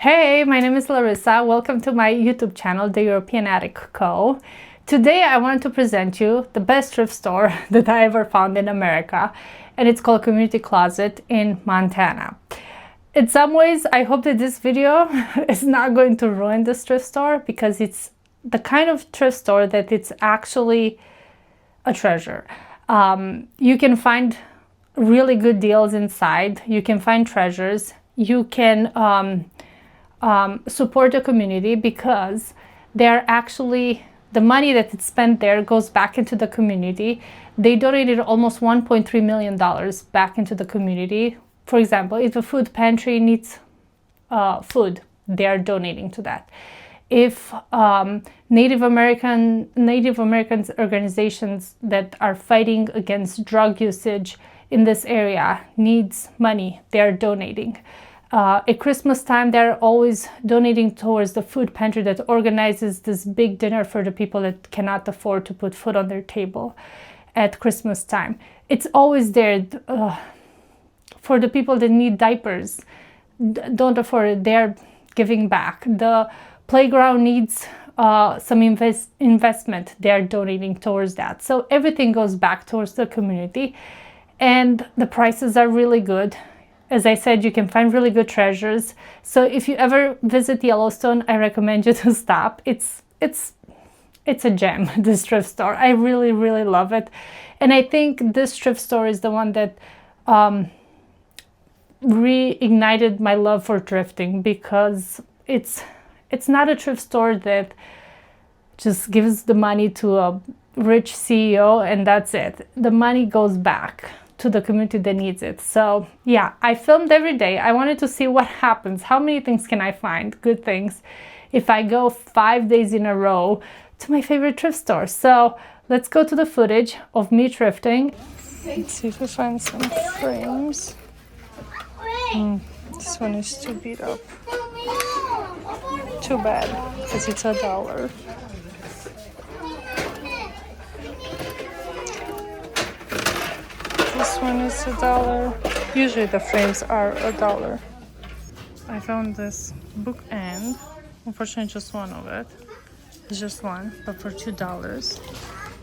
Hey, my name is Larissa. Welcome to my YouTube channel, The European Attic Co. Today I want to present you the best thrift store that I ever found in America, and it's called Community Closet in Montana. In some ways, I hope that this video is not going to ruin this thrift store because it's the kind of thrift store that it's actually a treasure. You can find really good deals inside. You can find treasures. You can support the community because they're actually, the money that is spent there goes back into the community. They donated almost $1.3 million back into the community. For example, if a food pantry needs food, they are donating to that. If Native Americans organizations that are fighting against drug usage in this area needs money, they are donating. At Christmas time, they're always donating towards the food pantry that organizes this big dinner for the people that cannot afford to put food on their table at Christmas time. It's always there for the people that need diapers, don't afford it, they're giving back. The playground needs some investment, they're donating towards that. So everything goes back towards the community, and the prices are really good. As I said, you can find really good treasures. So if you ever visit Yellowstone, I recommend you to stop. It's a gem, this thrift store. I really, really love it. And I think this thrift store is the one that reignited my love for thrifting, because it's not a thrift store that just gives the money to a rich CEO and that's it. The money goes back to the community that needs it. So yeah, I filmed every day. I wanted to see what happens. How many things can I find, good things, if I go 5 days in a row to my favorite thrift store. So let's go to the footage of me thrifting. Let's see if we find some frames. This one is too beat up. Too bad, because it's $1. This one is $1. Usually the frames are $1. I found this bookend. Unfortunately, just one of it. It's just one, but for $2.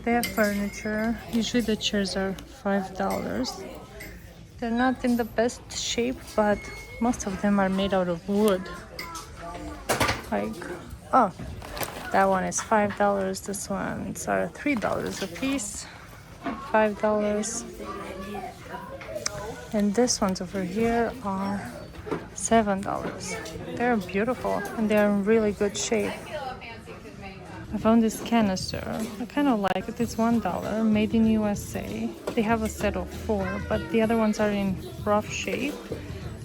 They have furniture. Usually the chairs are $5. They're not in the best shape, but most of them are made out of wood. Like, oh, that one is $5. This one's are $3 a piece. $5. And this ones over here are $7. They're beautiful and they're in really good shape. I found this canister. I kind of like it. It's $1, made in USA. They have a set of 4, but the other ones are in rough shape.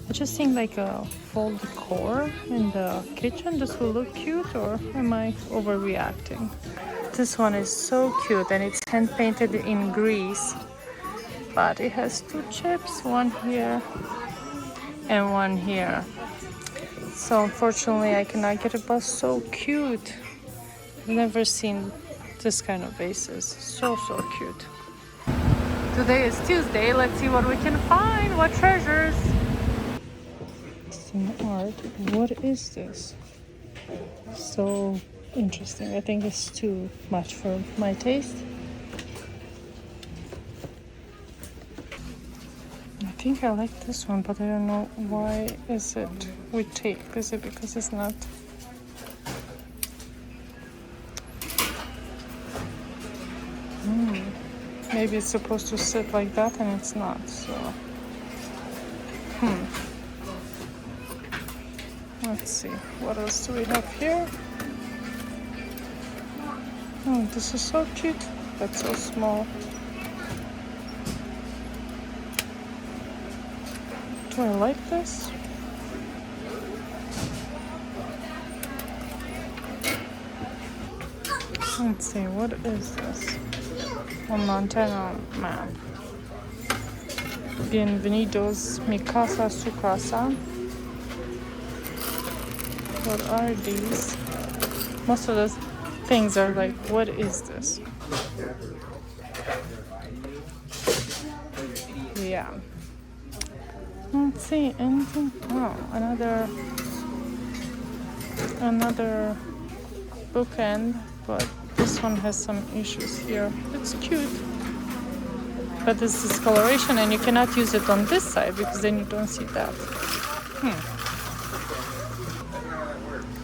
I just think like a fall decor in the kitchen. This will look cute, or am I overreacting? This one is so cute and it's hand painted in grease, but it has 2 chips, one here and one here. So unfortunately I cannot get it, but so cute. I've never seen this kind of vases. So cute. Today is Tuesday. Let's see what we can find. What treasures? Some art. What is this? So interesting. I think it's too much for my taste. I think I like this one, but I don't know why is it with tape. Is it because it's not? Maybe it's supposed to sit like that and it's not, so let's see, what else do we have here? Oh, this is so cute, but so small. Do I like this? Let's see, what is this? A Montana map. Bienvenidos mi casa su casa. What are these? Most of the things are like, what is this? Yeah. Let's see, anything? Oh, another another bookend, but this one has some issues here. It's cute, but this is coloration and you cannot use it on this side because then you don't see that.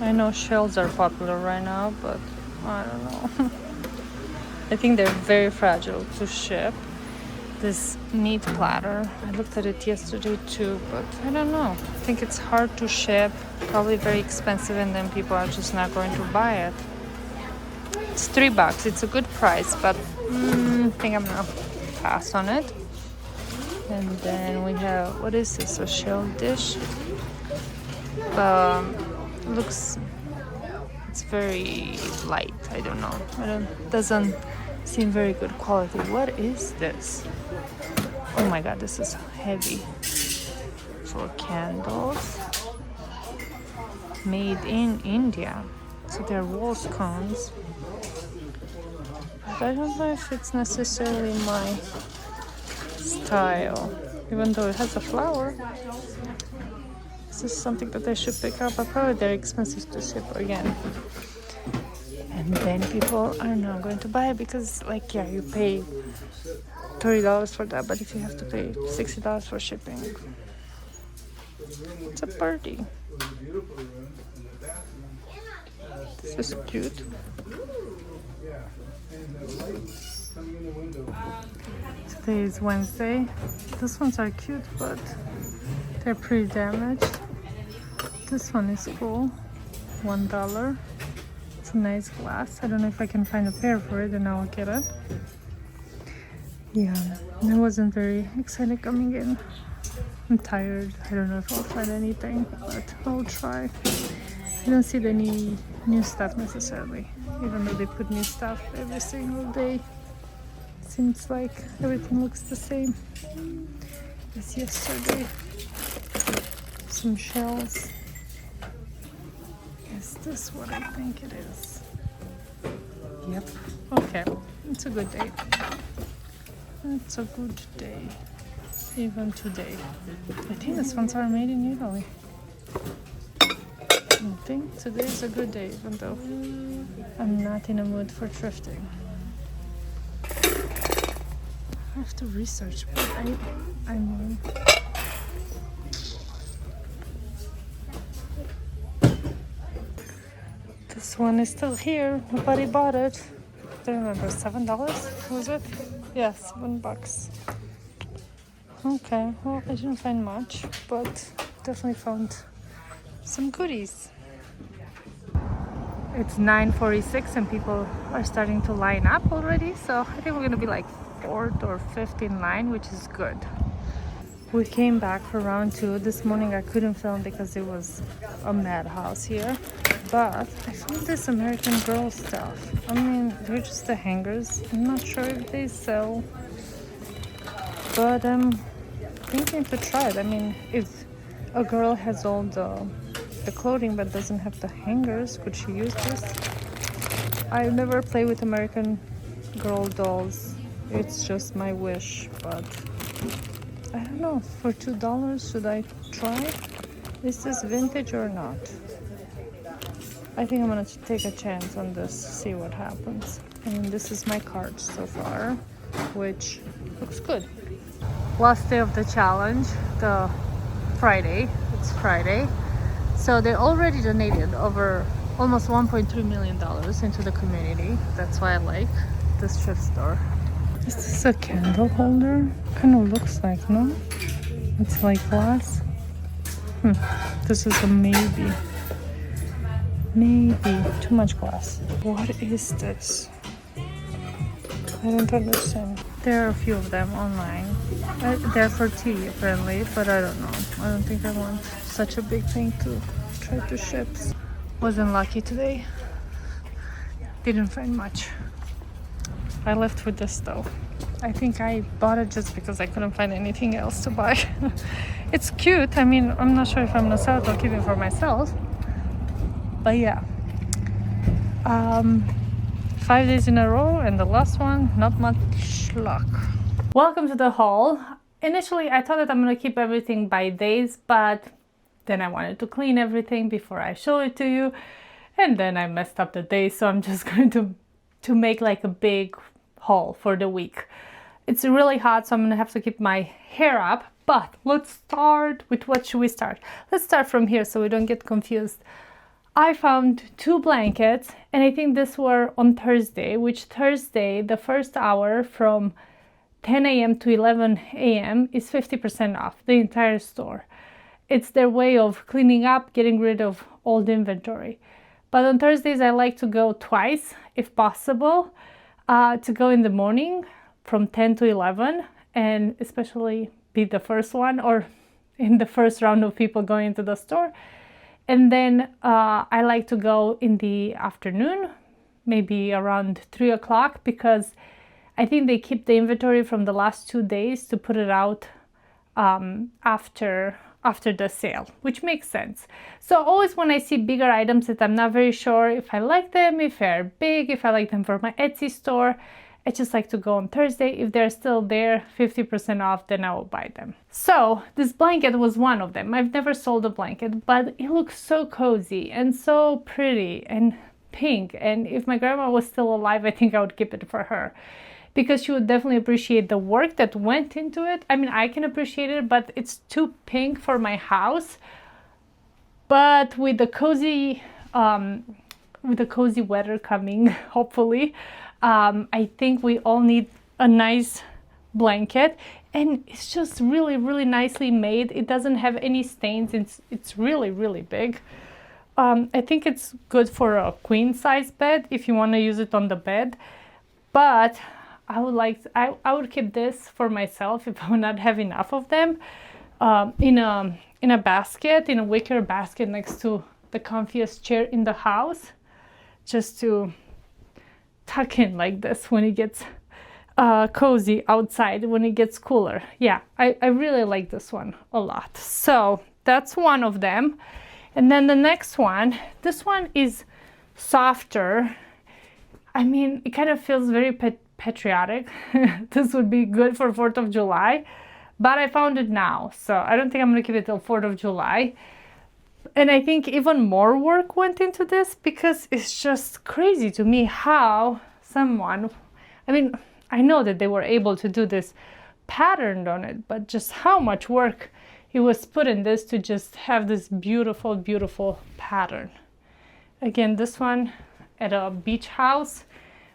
I know shells are popular right now, but I don't know. I think they're very fragile to ship. This meat platter, I looked at it yesterday too, but I don't know. I think it's hard to ship, probably very expensive, and then people are just not going to buy it. It's $3. It's a good price, but I think I'm gonna pass on it. And then we have, what is this? A shell dish. Looks, it's very light. I don't know. Doesn't seem very good quality. What is this? Oh my god, this is heavy. For candles. Made in India. So they're walls cones. But I don't know if it's necessarily my style. Even though it has a flower. This is something that I should pick up, but probably they're expensive to ship again. And then people are not going to buy it because, like, yeah, you pay $30 for that, but if you have to pay $60 for shipping, it's a party. This is cute. Today is Wednesday. These ones are cute, but they're pretty damaged. This one is cool. $1. It's a nice glass. I don't know if I can find a pair for it, and I'll get it. Yeah, I wasn't very excited coming in. I'm tired. I don't know if I'll find anything, but I'll try. I don't see any new stuff necessarily, even though they put new stuff every single day. Seems like everything looks the same as yesterday. Some shells. Is this what I think it is? Yep. Okay. It's a good day. It's a good day. Even today. I think these ones are made in Italy. I think today is a good day, even though I'm not in a mood for thrifting. I have to research what I mean. This one is still here. Nobody bought it. I don't remember. $7 was it? Yeah, $7. Okay, well, I didn't find much, but definitely found some goodies. It's 9:46 and people are starting to line up already, so I think we're gonna be like 4th or 5th in line, which is good. We came back for round 2. This morning I couldn't film because it was a madhouse here, but I found this American Girl stuff. I mean, they're just the hangers. I'm not sure if they sell, but I'm thinking to try it. I mean, if a girl has all the clothing but doesn't have the hangers, could she use this? I've never played with American Girl dolls. It's just my wish, but I don't know. For $2, should I try? Is this vintage or not? I think I'm gonna take a chance on this, see what happens. And this is my cart so far, which looks good. Last day of the challenge, the Friday. It's Friday. So they already donated over almost $1.3 million into the community. That's why I like this thrift store. Is this a candle holder? Kind of looks like, no? It's like glass. This is a maybe. Maybe too much glass. What is this? I don't understand. There are a few of them online. They're for tea apparently, but I don't know. I don't think I want such a big thing to try to ship. Wasn't lucky today. Didn't find much. I left with this though. I think I bought it just because I couldn't find anything else to buy. It's cute. I mean, I'm not sure if I'm gonna sell it or keep it for myself. But yeah. 5 days in a row, and the last one, not much luck. Welcome to the haul. Initially, I thought that I'm gonna keep everything by days, but Then I wanted to clean everything before I show it to you. And then I messed up the day, so I'm just going to make like a big haul for the week. It's really hot, so I'm gonna have to keep my hair up. But let's start with what should we start? Let's start from here so we don't get confused. I found 2 blankets, and I think these were on Thursday, which Thursday, the first hour from 10 a.m. to 11 a.m. is 50% off the entire store. It's their way of cleaning up, getting rid of old inventory. But on Thursdays, I like to go twice, if possible, to go in the morning from 10 to 11, and especially be the first one or in the first round of people going into the store. And then I like to go in the afternoon, maybe around 3 o'clock, because I think they keep the inventory from the last 2 days to put it out after the sale, which makes sense. So always when I see bigger items that I'm not very sure if I like them, if they're big, if I like them for my Etsy store, I just like to go on Thursday. If they're still there, 50% off, then I will buy them. So this blanket was one of them. I've never sold a blanket, but it looks so cozy and so pretty and pink. And if my grandma was still alive, I think I would keep it for her, because she would definitely appreciate the work that went into it. I mean, I can appreciate it, but it's too pink for my house. But with the cozy weather coming, hopefully, I think we all need a nice blanket, and it's just really, really nicely made. It doesn't have any stains. It's really, really big. I think it's good for a queen size bed if you want to use it on the bed, but I would keep this for myself if I would not have enough of them, in a basket, in a wicker basket next to the comfiest chair in the house, just to tuck in like this when it gets cozy outside, when it gets cooler. Yeah, I really like this one a lot. So that's one of them. And then the next one, this one is softer. I mean, it kind of feels very patriotic. This would be good for 4th of July, but I found it now, so I don't think I'm gonna keep it till 4th of July. And I think even more work went into this, because it's just crazy to me how someone, I mean, I know that they were able to do this patterned on it, but just how much work it was put in this to just have this beautiful, beautiful pattern. Again, this one at a beach house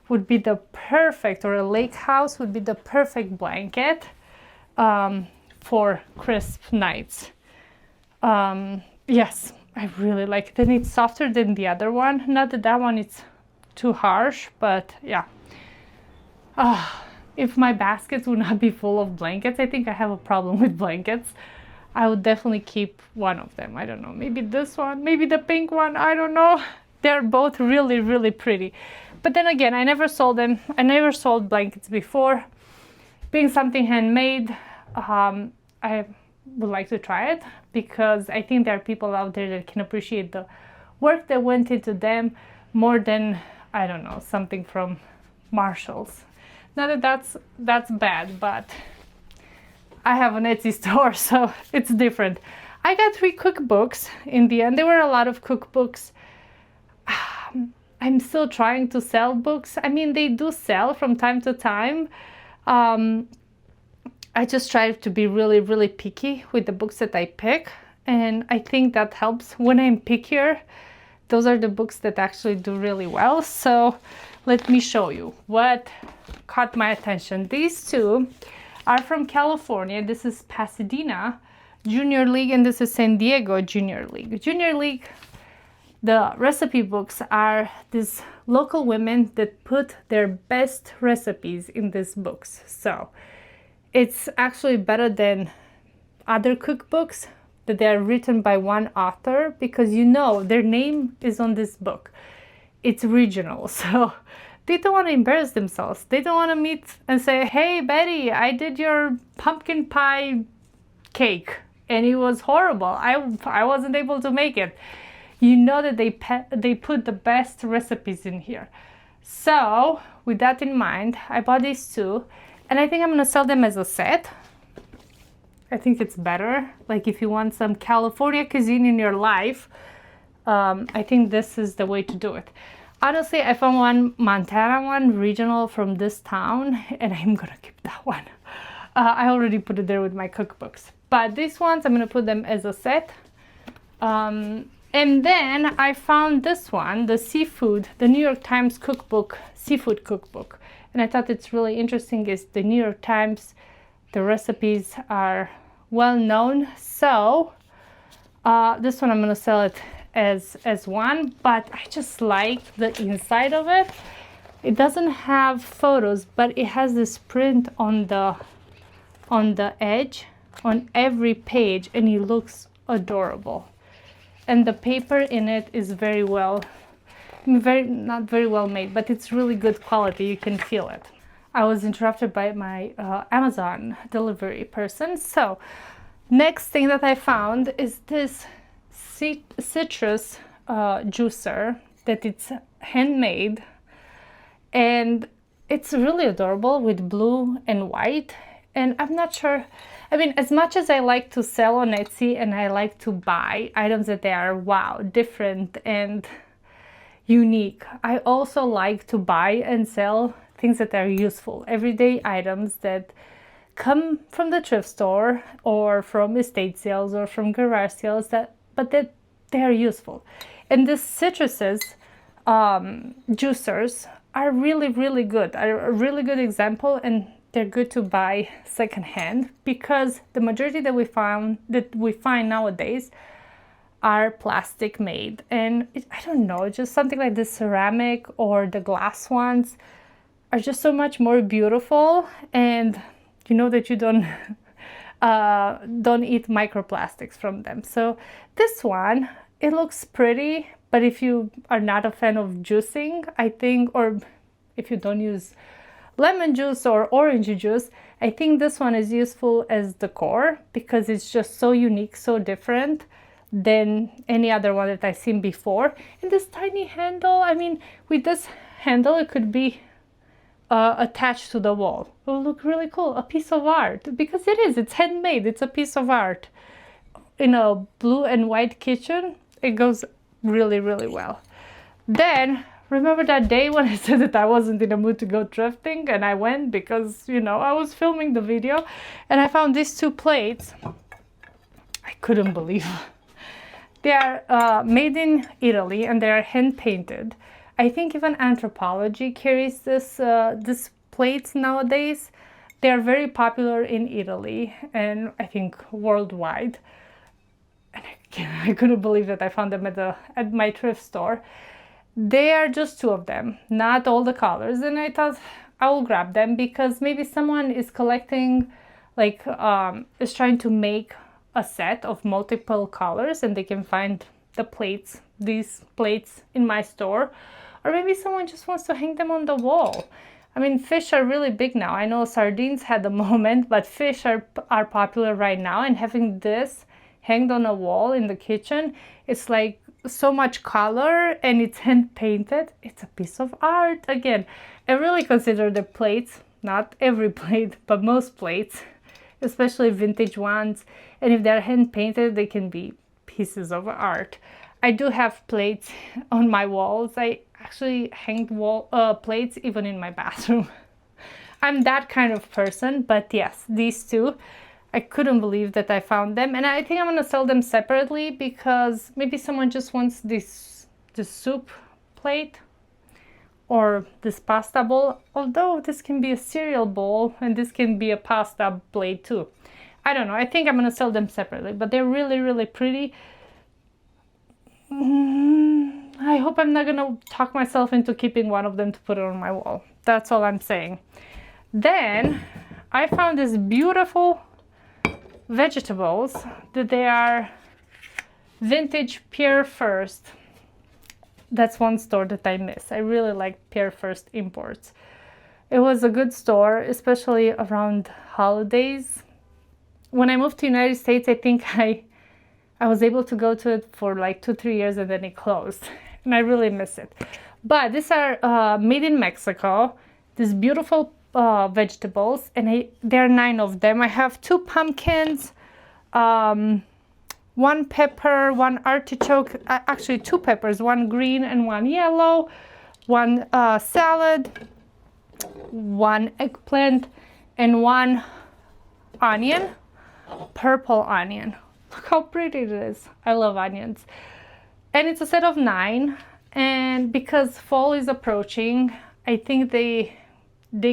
would be the perfect, or a lake house would be the perfect blanket for crisp nights. Yes, I really like it. And it's softer than the other one. Not that one is too harsh, but yeah. If my baskets would not be full of blankets, I think I have a problem with blankets. I would definitely keep one of them. I don't know, maybe this one, maybe the pink one, I don't know. They're both really, really pretty. But then again, I never sold them. I never sold blankets before. Being something handmade, I would like to try it, because I think there are people out there that can appreciate the work that went into them more than, I don't know, something from Marshall's. Not that that's bad, but I have an Etsy store, so it's different. I got 3 cookbooks in the end. There were a lot of cookbooks. I'm still trying to sell books. I mean, they do sell from time to time. I just try to be really, really picky with the books that I pick. And I think that helps. When I'm pickier, those are the books that actually do really well. So let me show you what caught my attention. These 2 are from California. This is Pasadena Junior League, and this is San Diego Junior League. Junior League, the recipe books are these local women that put their best recipes in these books. So it's actually better than other cookbooks that they are written by one author, because you know their name is on this book. It's regional, so they don't want to embarrass themselves. They don't want to meet and say, hey Betty, I did your pumpkin pie cake and it was horrible. I wasn't able to make it. You know that they put the best recipes in here. So with that in mind, I bought these 2, and I think I'm gonna sell them as a set. I think it's better. Like if you want some California cuisine in your life, I think this is the way to do it. Honestly, I found one Montana one, regional from this town, and I'm gonna keep that one. I already put it there with my cookbooks. But these ones, I'm gonna put them as a set. And then I found this one, the seafood, the New York Times cookbook, seafood cookbook. And I thought it's really interesting is the New York Times, the recipes are well known. So this one I'm gonna sell it as one, but I just like the inside of it. It doesn't have photos, but it has this print on the edge on every page, and it looks adorable. And the paper in it is very well, not very well made, but it's really good quality. You can feel it. I was interrupted by my Amazon delivery person. So next thing that I found is this citrus juicer that it's handmade, and it's really adorable with blue and white. And I'm not sure, I mean, as much as I like to sell on Etsy and I like to buy items that they are wow, different and unique, I also like to buy and sell things that are useful, everyday items that come from the thrift store or from estate sales or from garage sales, but that they are useful. And the citruses juicers are really, really good, are a really good example, and they're good to buy secondhand, because the majority that we find nowadays are plastic made, and I don't know, just something like the ceramic or the glass ones are just so much more beautiful, and you know that you don't eat microplastics from them. So this one, it looks pretty, but if you are not a fan of juicing, I think, or if you don't use lemon juice or orange juice, I think this one is useful as decor, because it's just so unique, so different than any other one that I've seen before. And this tiny handle, I mean, with this handle, it could be attached to the wall. It will look really cool, a piece of art, because it's handmade, it's a piece of art. In a blue and white kitchen, it goes really, really well. Then, remember that day when I said that I wasn't in the mood to go thrifting, and I went because, you know, I was filming the video, and I found these two plates. I couldn't believe. They are made in Italy, and they are hand painted. I think even Anthropology carries this plates nowadays. They are very popular in Italy, and I think worldwide. And I couldn't believe that I found them at my thrift store. They are just two of them, not all the colors, and I thought I will grab them because maybe someone is collecting, like is trying to make a set of multiple colors, and they can find the plates, these plates in my store, or maybe someone just wants to hang them on the wall. I mean, fish are really big now. I know sardines had a moment, but fish are popular right now, and having this hanged on a wall in the kitchen, it's like so much color, and it's hand painted. It's a piece of art. Again, I really consider the plates, not every plate, but most plates, especially vintage ones, and if they're hand painted, they can be pieces of art. I do have plates on my walls. I actually hanged plates even in my bathroom. I'm that kind of person, but yes, these two, I couldn't believe that I found them, and I think I'm gonna sell them separately because maybe someone just wants this soup plate or this pasta bowl, although this can be a cereal bowl and this can be a pasta plate too. I don't know, I think I'm gonna sell them separately, but they're really, really pretty. I hope I'm not gonna talk myself into keeping one of them to put it on my wall. That's all I'm saying. Then I found this beautiful vegetables that they are vintage Pierre First. That's one store that I miss. I really like Pierre First Imports. It was a good store, especially around holidays. When I moved to United States, I think I was able to go to it for like 2-3 years, and then it closed, and I really miss it. But these are made in Mexico, these beautiful vegetables, and there are 9 of them. I have 2 pumpkins, one pepper, one artichoke, actually 2 peppers, one green and one yellow, one salad, one eggplant, and one onion, purple onion. Look how pretty it is. I love onions. And it's a set of 9. And because fall is approaching, I think they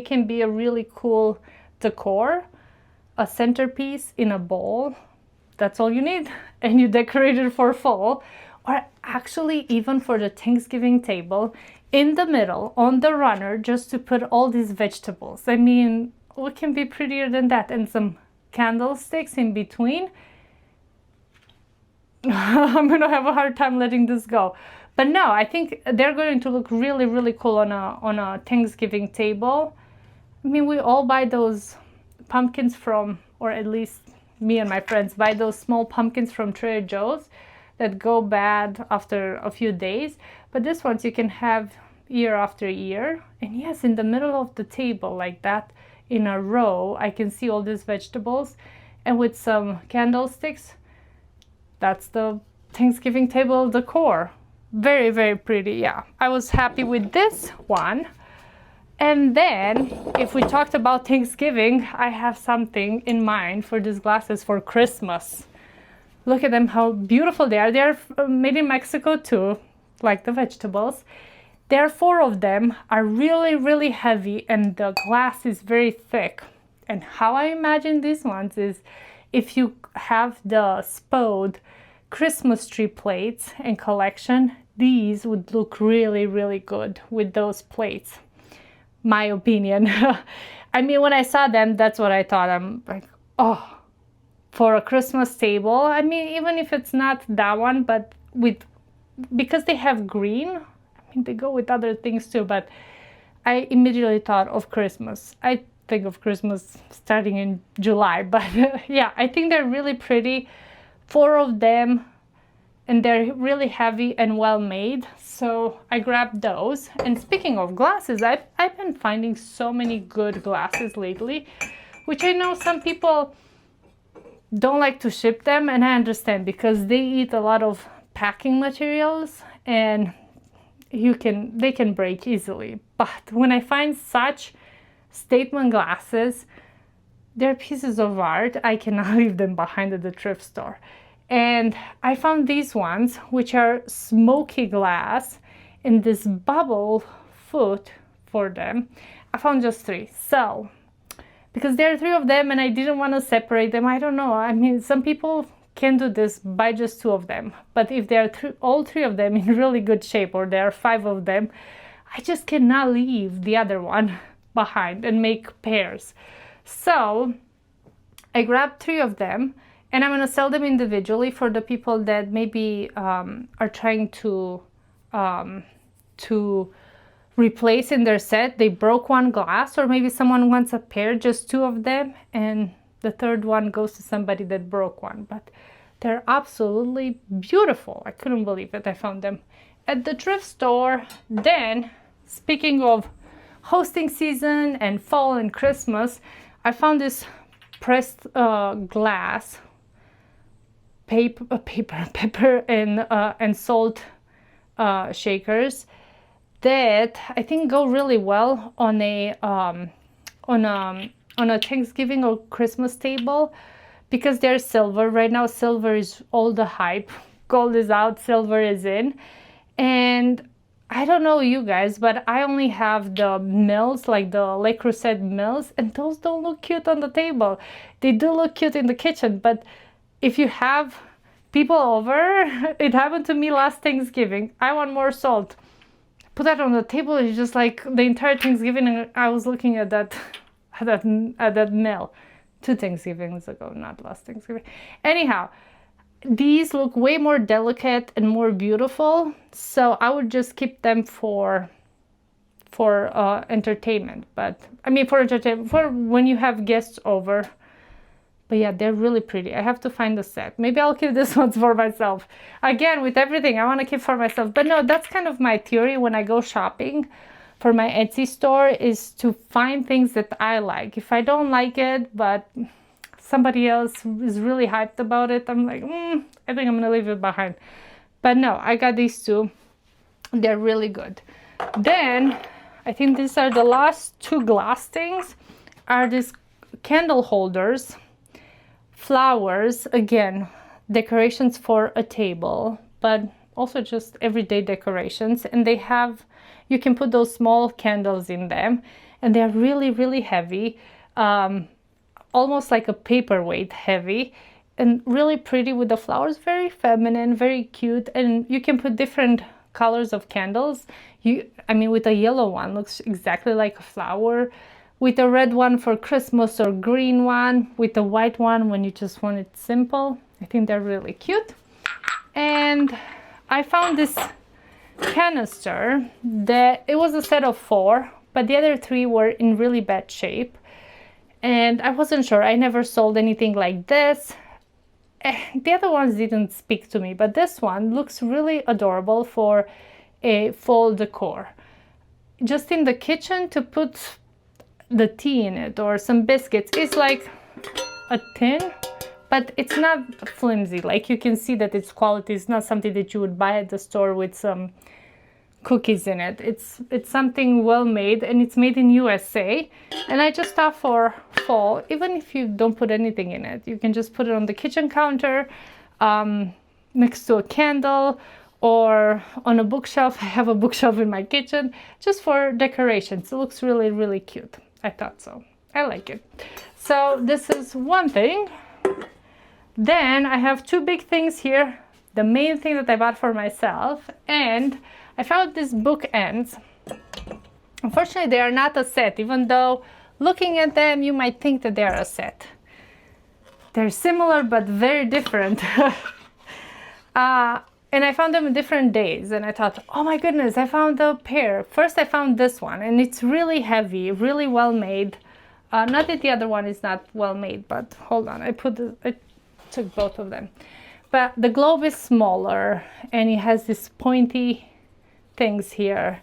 can be a really cool decor, a centerpiece in a bowl. That's all you need, and you decorate it for fall, or actually even for the Thanksgiving table in the middle on the runner, just to put all these vegetables. I mean, what can be prettier than that? And some candlesticks in between. I'm gonna have a hard time letting this go. But no, I think they're going to look really, really cool on a Thanksgiving table. I mean, we all buy those pumpkins from, or at least me and my friends buy those small pumpkins from Trader Joe's that go bad after a few days. But this ones you can have year after year. And yes, in the middle of the table like that, in a row, I can see all these vegetables. And with some candlesticks, that's the Thanksgiving table decor. Very, very pretty. Yeah, I was happy with this one. And then, if we talked about Thanksgiving, I have something in mind for these glasses for Christmas. Look at them, how beautiful they are. They're made in Mexico too, like the vegetables. There are 4 of them, are really, really heavy, and the glass is very thick. And how I imagine these ones is, if you have the Spode Christmas tree plates and collection, these would look really, really good with those plates. My opinion. I mean, when I saw them, that's what I thought. I'm like, oh, for a Christmas table. I mean, even if it's not that one, but because they have green, I mean, they go with other things too, but I immediately thought of Christmas. I think of Christmas starting in July, but yeah, I think they're really pretty. 4 of them, and they're really heavy and well made, so I grabbed those. And speaking of glasses, I've been finding so many good glasses lately, which I know some people don't like to ship them, and I understand, because they eat a lot of packing materials and they can break easily. But when I find such statement glasses, they're pieces of art. I cannot leave them behind at the thrift store. And I found these ones, which are smoky glass, in this bubble foot for them. I found just 3. So, because there are 3 of them and I didn't want to separate them, I don't know. I mean, some people can do this, buy just 2 of them. But if there are all 3 of them in really good shape, or there are 5 of them, I just cannot leave the other one behind and make pairs. So, I grabbed 3 of them. And I'm going to sell them individually for the people that maybe are trying to replace in their set. They broke one glass, or maybe someone wants a pair, just 2 of them, and the third one goes to somebody that broke one. But they're absolutely beautiful. I couldn't believe it. I found them at the thrift store. Then, speaking of hosting season and fall and Christmas, I found this pressed glass pepper and salt shakers that I think go really well on a Thanksgiving or Christmas table, because they're silver. Right now silver is all the hype. Gold is out, silver is in. And I don't know you guys, but I only have the mills, like the Le Creuset mills, and those don't look cute on the table. They do look cute in the kitchen, but if you have people over, it happened to me last Thanksgiving. I want more salt. Put that on the table. It's just like the entire Thanksgiving, and I was looking at that mill 2 Thanksgivings ago, not last Thanksgiving. Anyhow, these look way more delicate and more beautiful, so I would just keep them for entertainment. But I mean, for entertainment, for when you have guests over. But yeah, they're really pretty. I have to find the set. Maybe I'll keep this one for myself. Again, with everything, I want to keep for myself. But no, that's kind of my theory when I go shopping for my Etsy store, is to find things that I like. If I don't like it, but somebody else is really hyped about it, I'm like, I think I'm gonna leave it behind. But no, I got these two. They're really good. Then I think these are the last two glass things, are these candle holders, flowers, again, decorations for a table, but also just everyday decorations. And they have, you can put those small candles in them, and they're really, really heavy, almost like a paperweight heavy, and really pretty with the flowers, very feminine, very cute. And you can put different colors of candles. I mean, with a yellow one, looks exactly like a flower, with a red one for Christmas, or green one, with a white one when you just want it simple. I think they're really cute. And I found this canister that it was a set of 4, but the other 3 were in really bad shape, and I wasn't sure. I never sold anything like this. The other ones didn't speak to me, but this one looks really adorable for a fall decor, just in the kitchen to put the tea in it or some biscuits. It's like a tin, but it's not flimsy. Like, you can see that it's quality. It's not something that you would buy at the store with some cookies in it. It's something well made, and it's made in USA. And I just thought for fall, even if you don't put anything in it, you can just put it on the kitchen counter, next to a candle, or on a bookshelf. I have a bookshelf in my kitchen just for decorations. It looks really, really cute. I thought so. I like it. So this is one thing. Then I have 2 big things here. The main thing that I bought for myself, and I found these bookends. Unfortunately, they are not a set, even though looking at them, you might think that they are a set. They're similar, but very different. And I found them in different days, and I thought, oh my goodness, I found a pair. First, I found this one, and it's really heavy, really well made. Not that the other one is not well made, but hold on, I took both of them. But the globe is smaller, and it has these pointy things here.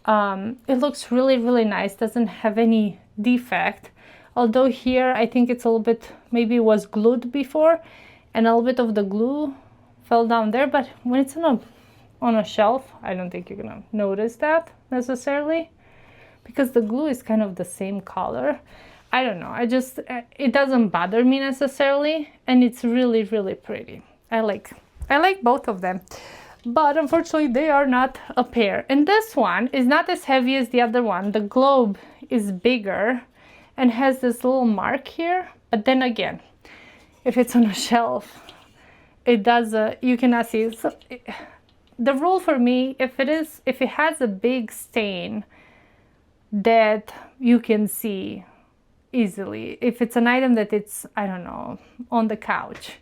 It looks really, really nice. Doesn't have any defect. Although here, I think it's a little bit, maybe it was glued before, and a little bit of the glue fell down there. But when it's on a shelf, I don't think you're gonna notice that necessarily, because the glue is kind of the same color. I don't know. It doesn't bother me necessarily, and it's really, really pretty. I like both of them, but unfortunately they are not a pair. And this one is not as heavy as the other one. The globe is bigger and has this little mark here, but then again, if it's on a shelf, it does you cannot see. So the rule for me, if it has a big stain that you can see easily, if it's an item that it's, I don't know, on the couch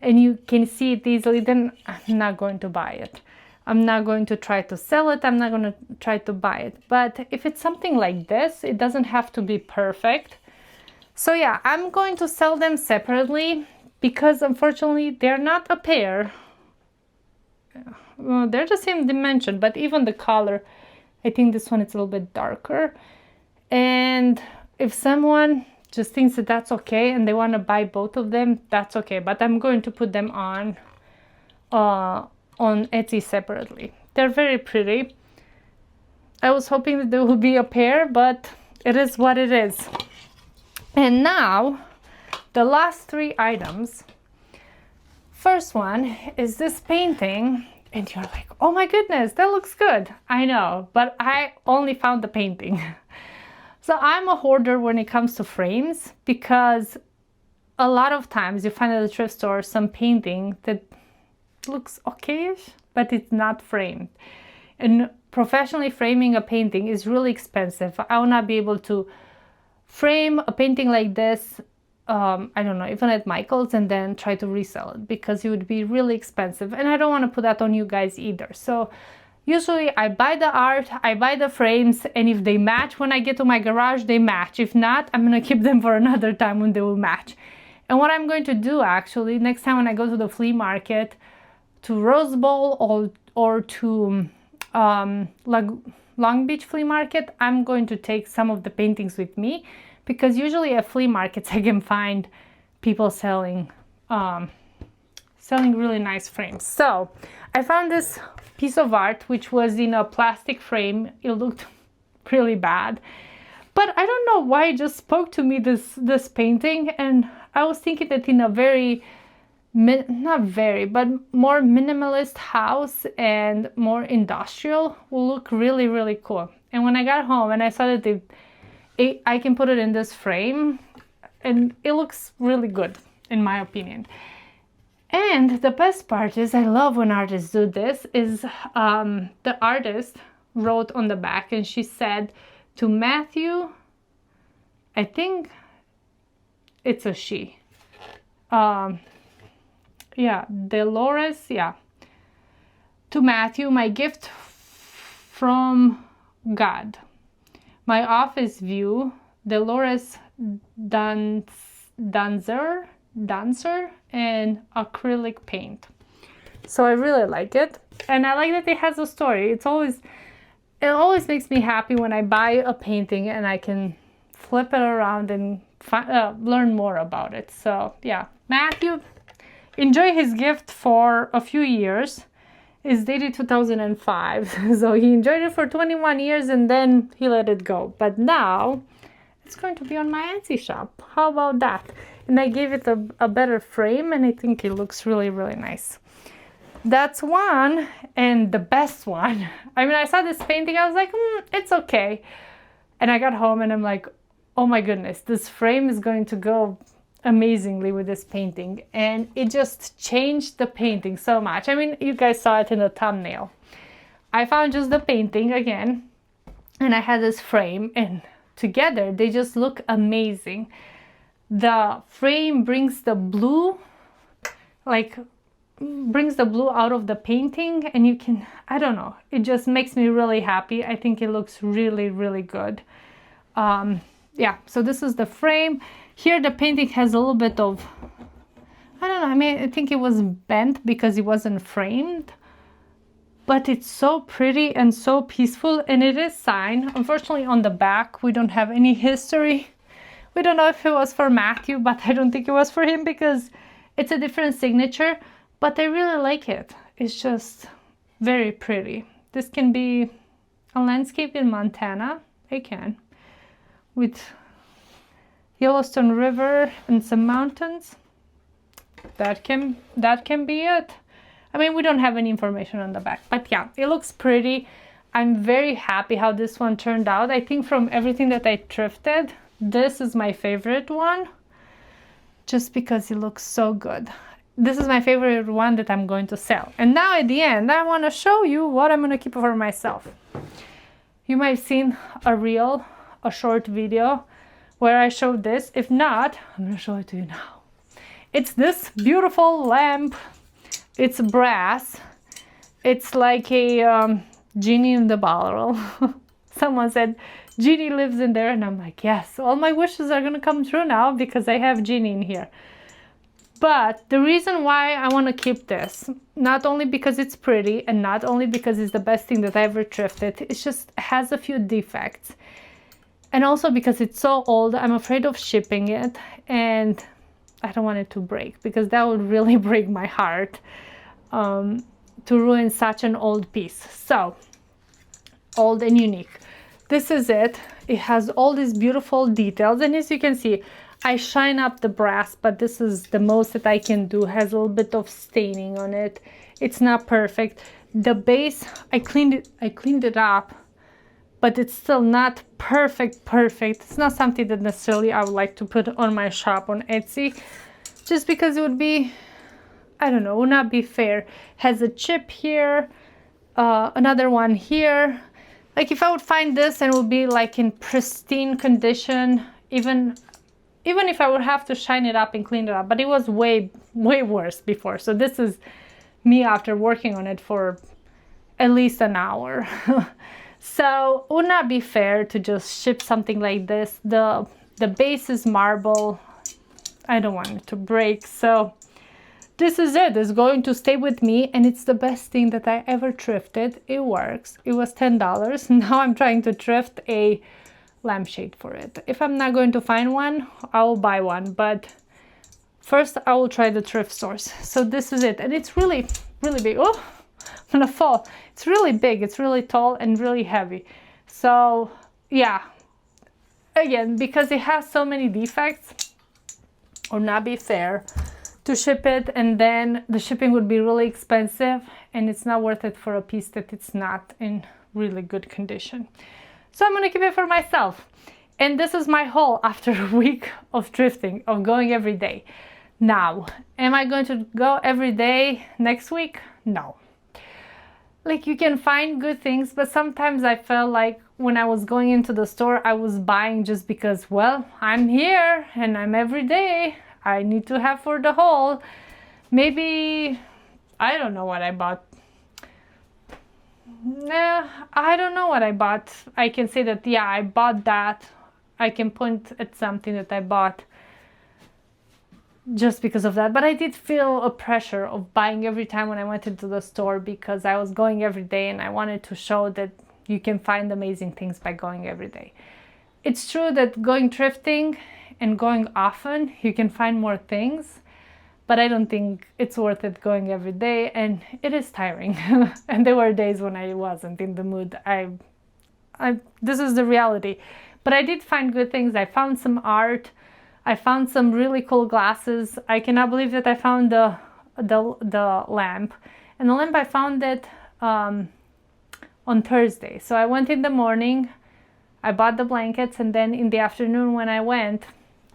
and you can see it easily, then I'm not going to buy it. I'm not going to try to sell it. I'm not going to try to buy it. But if it's something like this, it doesn't have to be perfect. So yeah, I'm going to sell them separately, because unfortunately they're not a pair. Well, they're the same dimension, but even the color, I think this one is a little bit darker. And if someone just thinks that that's okay and they want to buy both of them, that's okay. But I'm going to put them on Etsy separately. They're very pretty. I was hoping that there would be a pair, but it is what it is. And now, the last 3 items. First one is this painting, and you're like, oh my goodness, that looks good. I know, but I only found the painting. So I'm a hoarder when it comes to frames, because a lot of times you find at the thrift store some painting that looks okayish, but it's not framed. And professionally framing a painting is really expensive. I will not be able to frame a painting like this, I don't know, even at Michael's, and then try to resell it, because it would be really expensive. And I don't want to put that on you guys either. So usually I buy the art, I buy the frames, and if they match when I get to my garage, they match. If not, I'm going to keep them for another time when they will match. And what I'm going to do actually, next time when I go to the flea market, to Rose Bowl or to Long Beach flea market, I'm going to take some of the paintings with me, because usually at flea markets I can find people selling really nice frames. So I found this piece of art which was in a plastic frame. It looked really bad, but I don't know why it just spoke to me, this painting, and I was thinking that in a very not very, but more minimalist house and more industrial will look really, really cool. And when I got home and I saw that I can put it in this frame, and it looks really good in my opinion. And the best part is, I love when artists do this, is the artist wrote on the back and she said to Matthew, I think it's a she, yeah, Dolores, yeah. To Matthew, my gift from God. My office view, Dolores dancer, and acrylic paint. So I really like it. And I like that it has a story. It always makes me happy when I buy a painting and I can flip it around and learn more about it. So yeah, Matthew, enjoy his gift for a few years. It's dated 2005, so he enjoyed it for 21 years and then he let it go. But now it's going to be on my Etsy shop. How about that? And I gave it a better frame, and I think it looks really, really nice. That's one, and the best one. I mean, I saw this painting, I was like, it's okay. And I got home and I'm like, oh my goodness, this frame is going to go amazingly with this painting. And it just changed the painting so much. I mean, you guys saw it in the thumbnail. I found just the painting again, and I had this frame, and together they just look amazing. The frame brings the blue, brings the blue out of the painting, and you can, I don't know, it just makes me really happy. I think it looks really, really good. Yeah, so this is the frame. Here the painting has a little bit of, I don't know, I mean, I think it was bent because it wasn't framed, but it's so pretty and so peaceful, and it is signed. Unfortunately, on the back we don't have any history. We don't know if it was for Matthew, but I don't think it was for him because it's a different signature, but I really like it. It's just very pretty. This can be a landscape in Montana. It can, with Yellowstone River and some mountains. That can be it. I mean, we don't have any information on the back, but yeah, it looks pretty. I'm very happy how this one turned out. I think from everything that I thrifted, this is my favorite one, just because it looks so good. This is my favorite one that I'm going to sell. And now at the end, I want to show you what I'm going to keep for myself. You might have seen a short video where I showed this. If not, I'm going to show it to you now. It's this beautiful lamp. It's brass. It's like a genie in the bottle. Someone said, Genie lives in there, and I'm like, yes, all my wishes are gonna come true now because I have Genie in here. But the reason why I want to keep this, not only because it's pretty and not only because it's the best thing that I ever thrifted, it just has a few defects. And also because it's so old, I'm afraid of shipping it, and I don't want it to break because that would really break my heart, to ruin such an old piece. So, old and unique. This is it. It has all these beautiful details, and as you can see, I shine up the brass, but this is the most that I can do. It has a little bit of staining on it. It's not perfect. The base, I cleaned it up, but it's still not perfect. It's not something that necessarily I would like to put on my shop on Etsy, just because it would be, I don't know, would not be fair. Has a chip here, another one here. Like if I would find this and it would be like in pristine condition, even if I would have to shine it up and clean it up, but it was way worse before. So this is me after working on it for at least an hour. So it would not be fair to just ship something like this. The base is marble. I don't want it to break. So this is it. It's going to stay with me, and it's the best thing that I ever thrifted. It works. It was $10. Now I'm trying to thrift a lampshade for it. If I'm not going to find one, I'll buy one, but First, I will try the thrift stores. So this is it. And it's really, really big. Oh, I'm gonna fall. It's really big. It's really tall and really heavy. So yeah, again, because it has so many defects, or not be fair to ship it, and then the shipping would be really expensive, and it's not worth it for a piece that it's not in really good condition. So I'm gonna keep it for myself. And this is my haul after a week of thrifting, of going every day. Now, am I going to go every day next week? No. Like, you can find good things, but sometimes I felt like when I was going into the store, I was buying just because, well, I'm here and I'm every day. I need to have for the haul. Maybe, I don't know what I bought. Nah, I don't know what I bought. I can say that, yeah, I bought that. I can point at something that I bought just because of that. But I did feel a pressure of buying every time when I went into the store, because I was going every day and I wanted to show that you can find amazing things by going every day. It's true that going thrifting and going often, you can find more things, but I don't think it's worth it going every day, and it is tiring. And there were days when I wasn't in the mood. This is the reality. But I did find good things. I found some art. I found some really cool glasses. I cannot believe that I found the lamp. And the lamp, I found it on Thursday. So I went in the morning, I bought the blankets, and then in the afternoon when I went,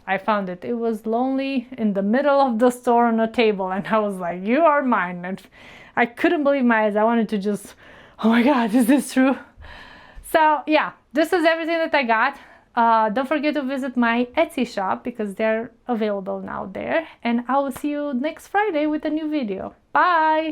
I found it. It was lonely in the middle of the store on a table, and I was like, you are mine. And I couldn't believe my eyes. I wanted to just, oh my God, is this true? So yeah, this is everything that I got. Don't forget to visit my Etsy shop, because they're available now there. And I will see you next Friday with a new video. Bye!